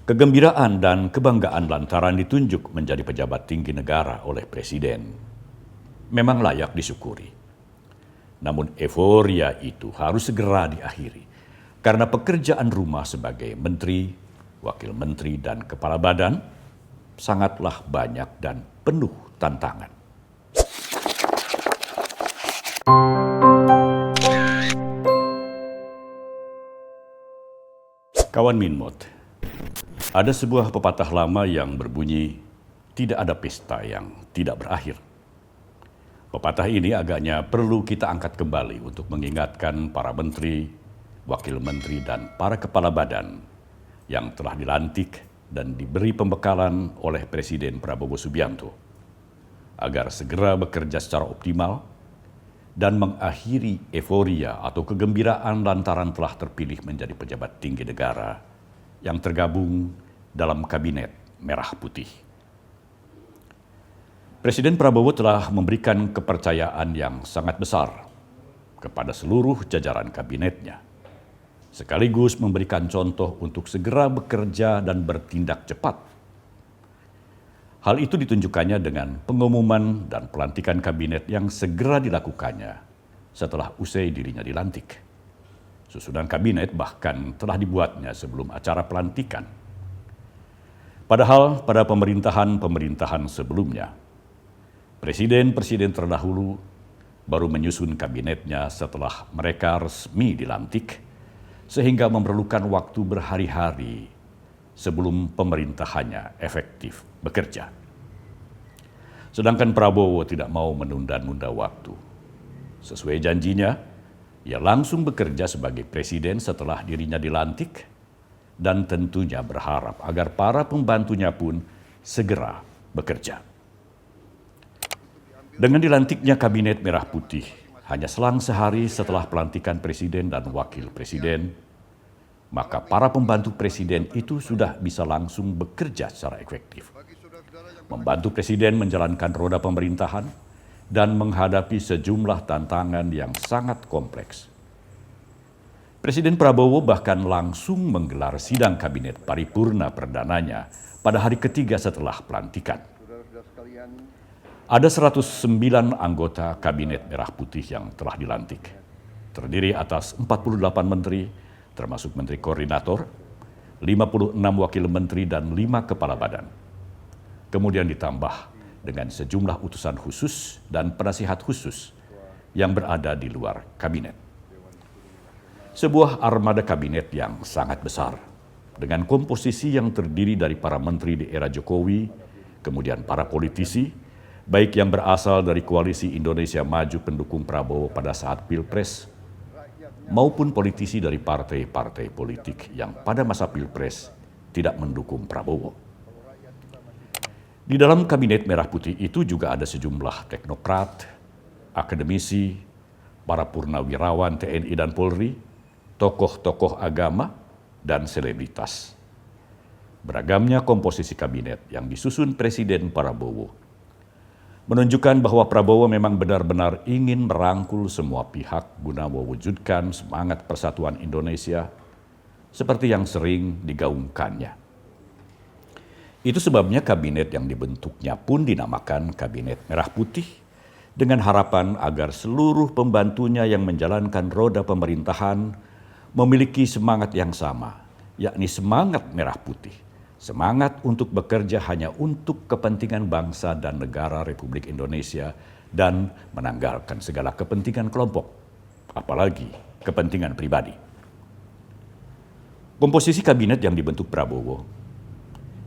Kegembiraan dan kebanggaan lantaran ditunjuk menjadi pejabat tinggi negara oleh Presiden memang layak disyukuri. Namun euforia itu harus segera diakhiri karena pekerjaan rumah sebagai menteri, wakil menteri, dan kepala badan sangatlah banyak dan penuh tantangan. Kawan Minmot, ada sebuah pepatah lama yang berbunyi, tidak ada pesta yang tidak berakhir. Pepatah ini agaknya perlu kita angkat kembali untuk mengingatkan para menteri, wakil menteri, dan para kepala badan yang telah dilantik dan diberi pembekalan oleh Presiden Prabowo Subianto agar segera bekerja secara optimal dan mengakhiri euforia atau kegembiraan lantaran telah terpilih menjadi pejabat tinggi negara yang tergabung dalam Kabinet Merah Putih. Presiden Prabowo telah memberikan kepercayaan yang sangat besar kepada seluruh jajaran kabinetnya, sekaligus memberikan contoh untuk segera bekerja dan bertindak cepat. Hal itu ditunjukkannya dengan pengumuman dan pelantikan kabinet yang segera dilakukannya setelah usai dirinya dilantik. Susunan kabinet bahkan telah dibuatnya sebelum acara pelantikan. Padahal pada pemerintahan sebelumnya, presiden-presiden terdahulu baru menyusun kabinetnya setelah mereka resmi dilantik, sehingga memerlukan waktu berhari-hari sebelum pemerintahannya efektif bekerja. Sedangkan Prabowo tidak mau menunda-nunda waktu. Sesuai janjinya, ia langsung bekerja sebagai presiden setelah dirinya dilantik dan tentunya berharap agar para pembantunya pun segera bekerja. Dengan dilantiknya Kabinet Merah Putih, hanya selang sehari setelah pelantikan presiden dan wakil presiden, maka para pembantu presiden itu sudah bisa langsung bekerja secara efektif, membantu presiden menjalankan roda pemerintahan dan menghadapi sejumlah tantangan yang sangat kompleks. Presiden Prabowo bahkan langsung menggelar sidang kabinet paripurna perdananya pada hari ketiga setelah pelantikan. Ada 109 anggota Kabinet Merah Putih yang telah dilantik, terdiri atas 48 menteri, termasuk menteri koordinator, 56 wakil menteri, dan 5 kepala badan. Kemudian ditambah dengan sejumlah utusan khusus dan penasihat khusus yang berada di luar kabinet. Sebuah armada kabinet yang sangat besar, dengan komposisi yang terdiri dari para menteri di era Jokowi, kemudian para politisi, baik yang berasal dari koalisi Indonesia Maju pendukung Prabowo pada saat Pilpres, maupun politisi dari partai-partai politik yang pada masa Pilpres tidak mendukung Prabowo. Di dalam Kabinet Merah Putih itu juga ada sejumlah teknokrat, akademisi, para purnawirawan TNI dan Polri, tokoh-tokoh agama, dan selebritas. Beragamnya komposisi kabinet yang disusun Presiden Prabowo menunjukkan bahwa Prabowo memang benar-benar ingin merangkul semua pihak guna mewujudkan semangat persatuan Indonesia seperti yang sering digaungkannya. Itu sebabnya kabinet yang dibentuknya pun dinamakan Kabinet Merah Putih dengan harapan agar seluruh pembantunya yang menjalankan roda pemerintahan memiliki semangat yang sama, yakni semangat merah putih, semangat untuk bekerja hanya untuk kepentingan bangsa dan negara Republik Indonesia dan menanggalkan segala kepentingan kelompok, apalagi kepentingan pribadi. Komposisi kabinet yang dibentuk Prabowo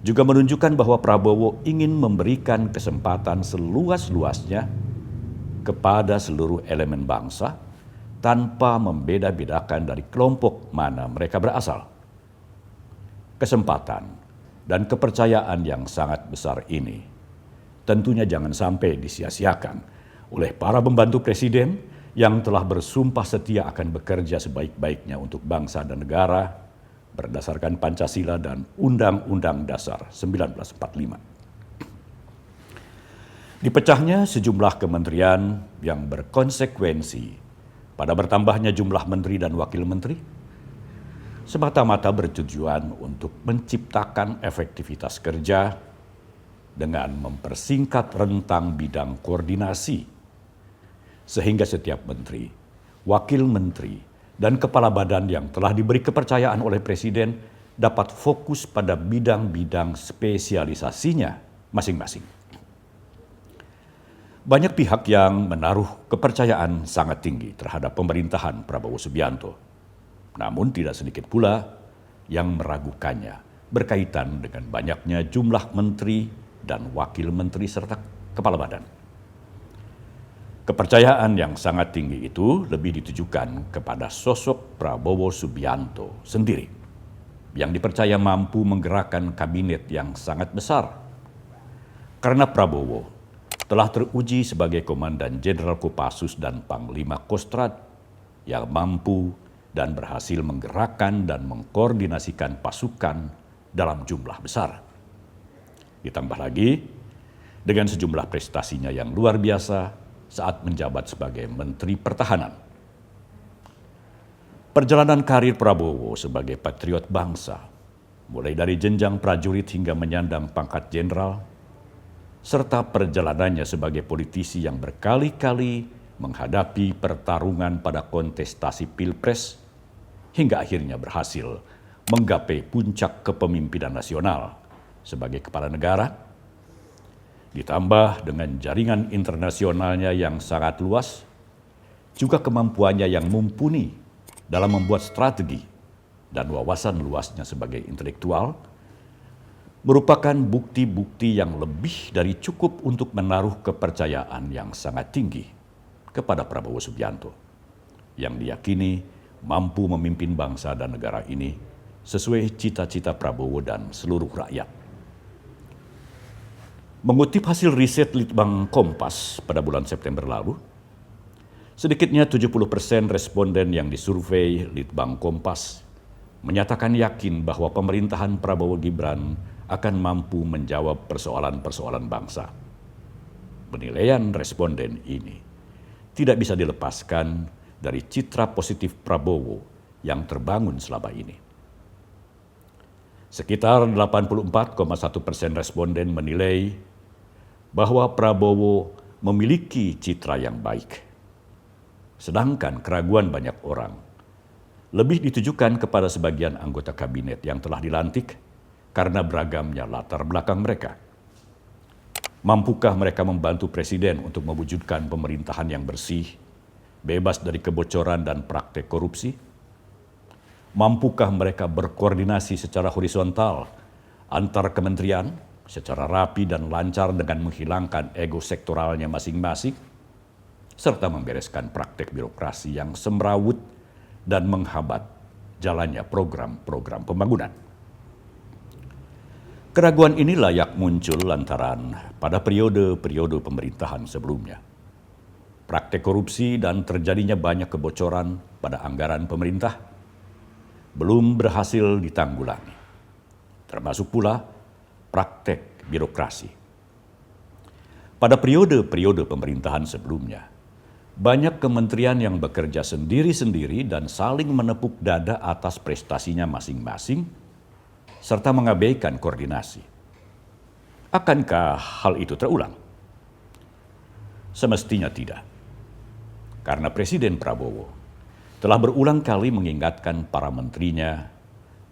juga menunjukkan bahwa Prabowo ingin memberikan kesempatan seluas-luasnya kepada seluruh elemen bangsa tanpa membeda-bedakan dari kelompok mana mereka berasal. Kesempatan dan kepercayaan yang sangat besar ini tentunya jangan sampai disia-siakan oleh para pembantu presiden yang telah bersumpah setia akan bekerja sebaik-baiknya untuk bangsa dan negara berdasarkan Pancasila dan Undang-Undang Dasar 1945. Dipecahnya sejumlah kementerian yang berkonsekuensi pada bertambahnya jumlah menteri dan wakil menteri, semata-mata bertujuan untuk menciptakan efektivitas kerja dengan mempersingkat rentang bidang koordinasi, sehingga setiap menteri, wakil menteri, dan kepala badan yang telah diberi kepercayaan oleh Presiden dapat fokus pada bidang-bidang spesialisasinya masing-masing. Banyak pihak yang menaruh kepercayaan sangat tinggi terhadap pemerintahan Prabowo Subianto. Namun tidak sedikit pula yang meragukannya berkaitan dengan banyaknya jumlah menteri dan wakil menteri serta kepala badan. Kepercayaan yang sangat tinggi itu lebih ditujukan kepada sosok Prabowo Subianto sendiri yang dipercaya mampu menggerakkan kabinet yang sangat besar. Karena Prabowo telah teruji sebagai Komandan Jenderal Kopassus dan Panglima Kostrad yang mampu dan berhasil menggerakkan dan mengkoordinasikan pasukan dalam jumlah besar. Ditambah lagi dengan sejumlah prestasinya yang luar biasa saat menjabat sebagai Menteri Pertahanan. Perjalanan karir Prabowo sebagai patriot bangsa, mulai dari jenjang prajurit hingga menyandang pangkat jenderal, serta perjalanannya sebagai politisi yang berkali-kali menghadapi pertarungan pada kontestasi Pilpres, hingga akhirnya berhasil menggapai puncak kepemimpinan nasional sebagai kepala negara, ditambah dengan jaringan internasionalnya yang sangat luas, juga kemampuannya yang mumpuni dalam membuat strategi dan wawasan luasnya sebagai intelektual, merupakan bukti-bukti yang lebih dari cukup untuk menaruh kepercayaan yang sangat tinggi kepada Prabowo Subianto, yang diyakini mampu memimpin bangsa dan negara ini sesuai cita-cita Prabowo dan seluruh rakyat. Mengutip hasil riset Litbang Kompas pada bulan September lalu, sedikitnya 70% responden yang disurvei Litbang Kompas menyatakan yakin bahwa pemerintahan Prabowo Gibran akan mampu menjawab persoalan-persoalan bangsa. Penilaian responden ini tidak bisa dilepaskan dari citra positif Prabowo yang terbangun selama ini. Sekitar 84,1% responden menilai bahwa Prabowo memiliki citra yang baik. Sedangkan keraguan banyak orang lebih ditujukan kepada sebagian anggota kabinet yang telah dilantik karena beragamnya latar belakang mereka. Mampukah mereka membantu Presiden untuk mewujudkan pemerintahan yang bersih, bebas dari kebocoran dan praktek korupsi? Mampukah mereka berkoordinasi secara horizontal antar kementerian secara rapi dan lancar dengan menghilangkan ego sektoralnya masing-masing, serta membereskan praktek birokrasi yang semrawut dan menghambat jalannya program-program pembangunan? Keraguan ini layak muncul lantaran pada periode-periode pemerintahan sebelumnya, praktek korupsi dan terjadinya banyak kebocoran pada anggaran pemerintah belum berhasil ditanggulangi, termasuk pula praktek birokrasi. Pada periode-periode pemerintahan sebelumnya, banyak kementerian yang bekerja sendiri-sendiri dan saling menepuk dada atas prestasinya masing-masing, serta mengabaikan koordinasi. Akankah hal itu terulang? Semestinya tidak. Karena Presiden Prabowo telah berulang kali mengingatkan para menterinya,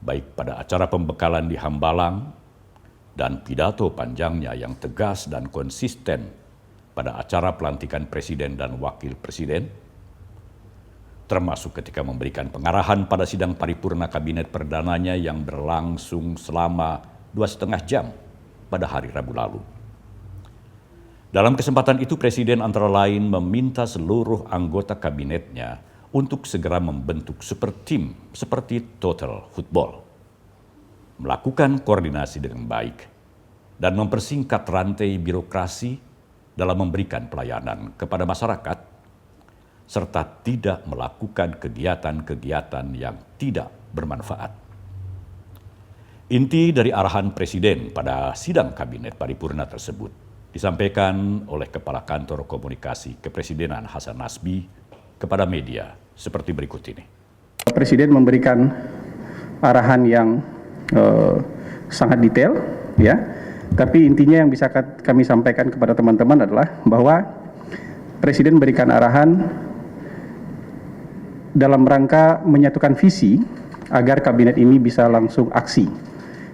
baik pada acara pembekalan di Hambalang dan pidato panjangnya yang tegas dan konsisten pada acara pelantikan Presiden dan Wakil Presiden, termasuk ketika memberikan pengarahan pada sidang paripurna kabinet perdananya yang berlangsung selama 2,5 jam pada hari Rabu lalu. Dalam kesempatan itu Presiden antara lain meminta seluruh anggota kabinetnya untuk segera membentuk super team seperti Total Football, melakukan koordinasi dengan baik, dan mempersingkat rantai birokrasi dalam memberikan pelayanan kepada masyarakat, serta tidak melakukan kegiatan-kegiatan yang tidak bermanfaat. Inti dari arahan Presiden pada sidang kabinet paripurna tersebut disampaikan oleh Kepala Kantor Komunikasi Kepresidenan Hasan Nasbi kepada media seperti berikut ini. Presiden memberikan arahan yang sangat detail, ya. Tapi intinya yang bisa kami sampaikan kepada teman-teman adalah bahwa Presiden berikan arahan dalam rangka menyatukan visi agar kabinet ini bisa langsung aksi.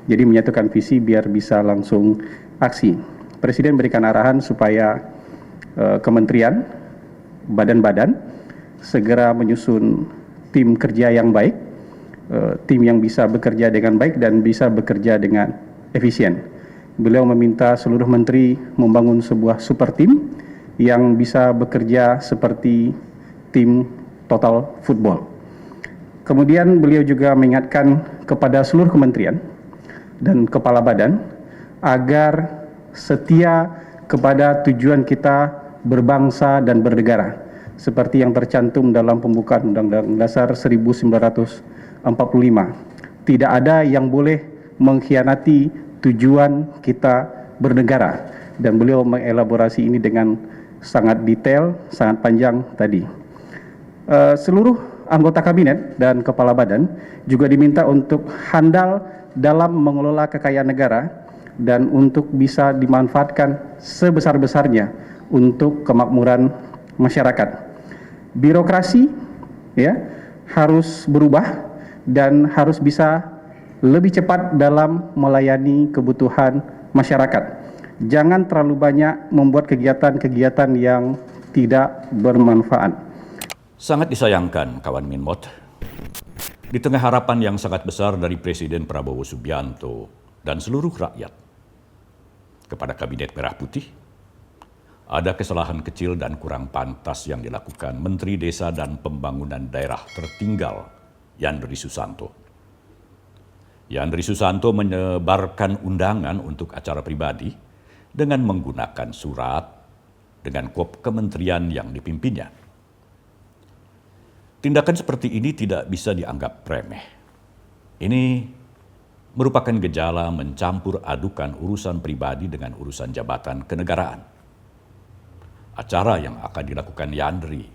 Jadi menyatukan visi biar bisa langsung aksi. Presiden berikan arahan supaya kementerian, badan-badan segera menyusun tim kerja yang baik, tim yang bisa bekerja dengan baik dan bisa bekerja dengan efisien. Beliau meminta seluruh menteri membangun sebuah super tim yang bisa bekerja seperti tim total football. Kemudian beliau juga mengingatkan kepada seluruh kementerian dan kepala badan agar setia kepada tujuan kita berbangsa dan bernegara seperti yang tercantum dalam pembukaan Undang-Undang Dasar 1945. Tidak ada yang boleh mengkhianati tujuan kita bernegara, dan beliau mengelaborasi ini dengan sangat detail, sangat panjang tadi. Seluruh anggota kabinet dan kepala badan juga diminta untuk handal dalam mengelola kekayaan negara dan untuk bisa dimanfaatkan sebesar-besarnya untuk kemakmuran masyarakat. Birokrasi ya harus berubah dan harus bisa lebih cepat dalam melayani kebutuhan masyarakat. Jangan terlalu banyak membuat kegiatan-kegiatan yang tidak bermanfaat. Sangat disayangkan, kawan Minmot, di tengah harapan yang sangat besar dari Presiden Prabowo Subianto dan seluruh rakyat kepada Kabinet Merah Putih, ada kesalahan kecil dan kurang pantas yang dilakukan Menteri Desa dan Pembangunan Daerah Tertinggal, Yandri Susanto. Yandri Susanto menyebarkan undangan untuk acara pribadi dengan menggunakan surat dengan kop kementerian yang dipimpinnya. Tindakan seperti ini tidak bisa dianggap remeh. Ini merupakan gejala mencampur adukan urusan pribadi dengan urusan jabatan kenegaraan. Acara yang akan dilakukan Yandri,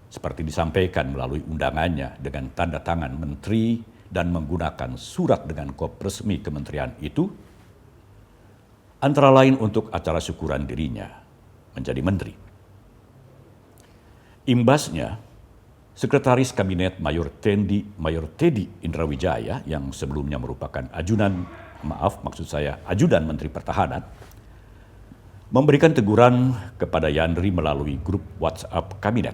seperti disampaikan melalui undangannya dengan tanda tangan menteri dan menggunakan surat dengan kop resmi kementerian itu, antara lain untuk acara syukuran dirinya menjadi menteri. Imbasnya, Sekretaris Kabinet Mayor Teddy Indrawijaya yang sebelumnya merupakan ajudan Menteri Pertahanan, memberikan teguran kepada Yandri melalui grup WhatsApp Kabinet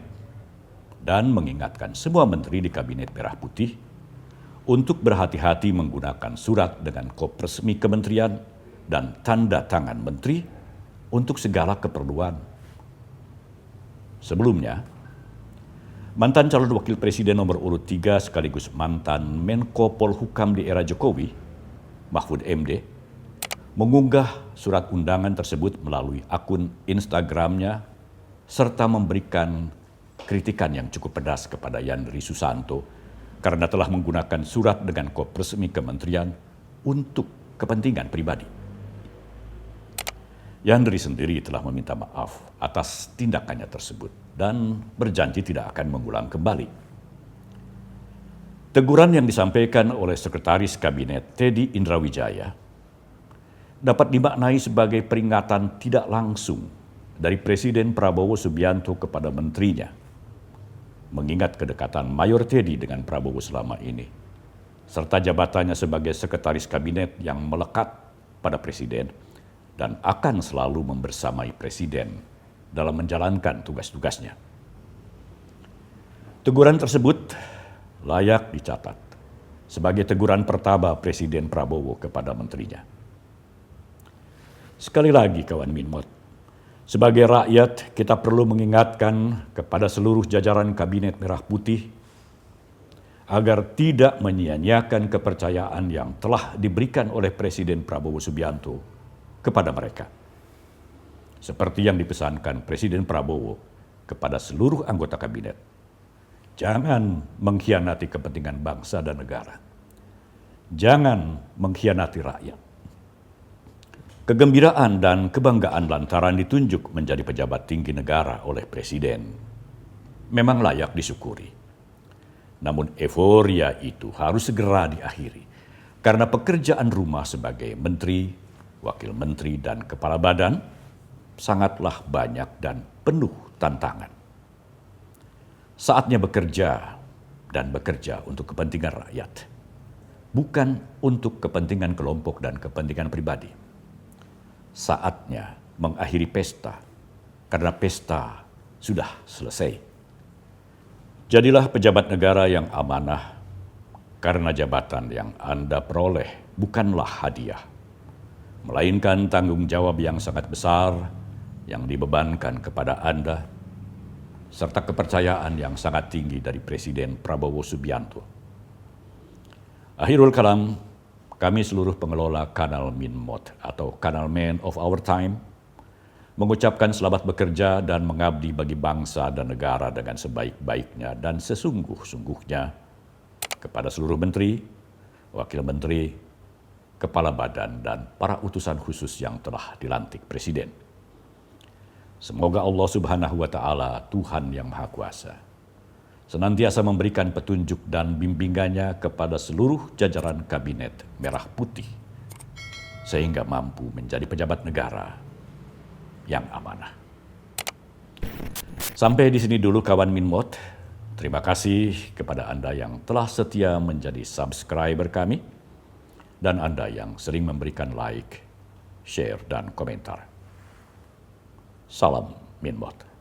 dan mengingatkan semua menteri di Kabinet Merah Putih untuk berhati-hati menggunakan surat dengan kop resmi kementerian dan tanda tangan menteri untuk segala keperluan. Sebelumnya, mantan calon wakil presiden nomor urut 3 sekaligus mantan Menko Polhukam di era Jokowi, Mahfud MD, mengunggah surat undangan tersebut melalui akun Instagramnya serta memberikan kritikan yang cukup pedas kepada Yandri Susanto karena telah menggunakan surat dengan kop resmi kementerian untuk kepentingan pribadi. Yandri sendiri telah meminta maaf atas tindakannya tersebut dan berjanji tidak akan mengulang kembali. Teguran yang disampaikan oleh Sekretaris Kabinet Teddy Indrawijaya dapat dimaknai sebagai peringatan tidak langsung dari Presiden Prabowo Subianto kepada menterinya, mengingat kedekatan Mayor Teddy dengan Prabowo selama ini, serta jabatannya sebagai Sekretaris Kabinet yang melekat pada Presiden dan akan selalu membersamai Presiden dalam menjalankan tugas-tugasnya. Teguran tersebut layak dicatat sebagai teguran pertama Presiden Prabowo kepada menterinya. Sekali lagi kawan Minmot, sebagai rakyat kita perlu mengingatkan kepada seluruh jajaran Kabinet Merah Putih agar tidak menyia-nyiakan kepercayaan yang telah diberikan oleh Presiden Prabowo Subianto kepada mereka. Seperti yang dipesankan Presiden Prabowo kepada seluruh anggota kabinet, jangan mengkhianati kepentingan bangsa dan negara. Jangan mengkhianati rakyat. Kegembiraan dan kebanggaan lantaran ditunjuk menjadi pejabat tinggi negara oleh Presiden memang layak disyukuri. Namun euforia itu harus segera diakhiri karena pekerjaan rumah sebagai menteri, wakil menteri, dan kepala badan sangatlah banyak dan penuh tantangan. Saatnya bekerja dan bekerja untuk kepentingan rakyat, bukan untuk kepentingan kelompok dan kepentingan pribadi. Saatnya mengakhiri pesta, karena pesta sudah selesai. Jadilah pejabat negara yang amanah, karena jabatan yang Anda peroleh bukanlah hadiah, melainkan tanggung jawab yang sangat besar yang dibebankan kepada Anda, serta kepercayaan yang sangat tinggi dari Presiden Prabowo Subianto. Akhirul kalam, kami seluruh pengelola Kanal Minmot atau Kanal Man of Our Time mengucapkan selamat bekerja dan mengabdi bagi bangsa dan negara dengan sebaik-baiknya dan sesungguh-sungguhnya kepada seluruh menteri, wakil menteri, kepala badan, dan para utusan khusus yang telah dilantik Presiden. Semoga Allah Subhanahu wa Ta'ala, Tuhan yang Maha Kuasa, senantiasa memberikan petunjuk dan bimbingannya kepada seluruh jajaran Kabinet Merah Putih, sehingga mampu menjadi pejabat negara yang amanah. Sampai di sini dulu kawan Minmot. Terima kasih kepada Anda yang telah setia menjadi subscriber kami dan Anda yang sering memberikan like, share, dan komentar. Salam Minmot.